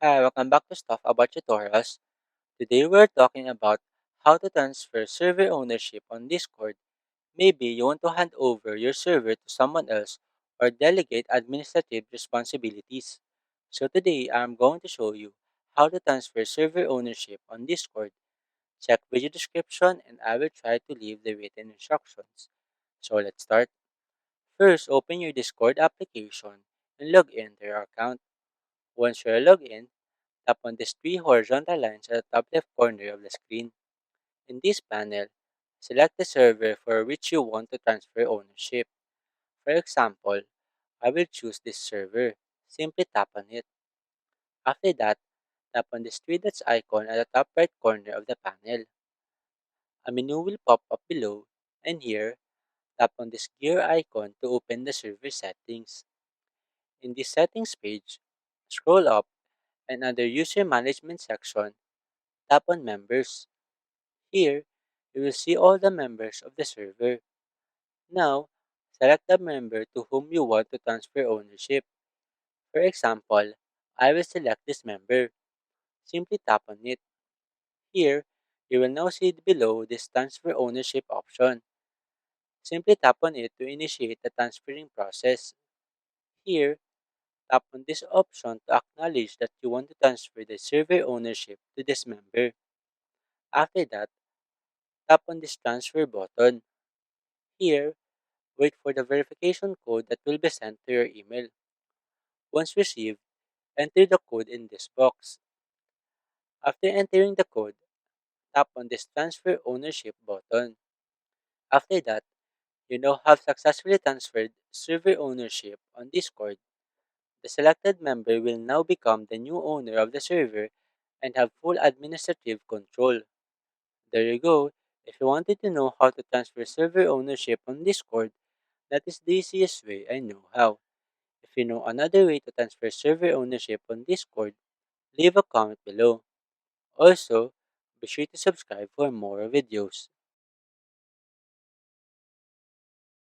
Hi, welcome back to Stuff About Tutorials. Today we're talking about how to transfer server ownership on Discord. Maybe you want to hand over your server to someone else or delegate administrative responsibilities. So today I'm going to show you how to transfer server ownership on Discord. Check video description and I will try to leave the written instructions. So let's start. First, open your Discord application and log in to your account. Once you're logged in, tap on these three horizontal lines at the top left corner of the screen. In this panel, select the server for which you want to transfer ownership. For example, I will choose this server. Simply tap on it. After that, tap on this three dots icon at the top right corner of the panel. A menu will pop up below, and here, tap on this gear icon to open the server settings. In this settings page, scroll up and under user management section, tap on members. Here, you will see all the members of the server. Now, select the member to whom you want to transfer ownership. For example, I will select this member. Simply tap on it. Here, you will now see below this transfer ownership option. Simply tap on it to initiate the transferring process. Here, tap on this option to acknowledge that you want to transfer the server ownership to this member. After that, tap on this transfer button. Here, wait for the verification code that will be sent to your email. Once received, enter the code in this box. After entering the code, tap on this transfer ownership button. After that, you now have successfully transferred server ownership on Discord. The selected member will now become the new owner of the server and have full administrative control. There you go. If you wanted to know how to transfer server ownership on Discord, that is the easiest way I know how. If you know another way to transfer server ownership on Discord, leave a comment below. Also, be sure to subscribe for more videos.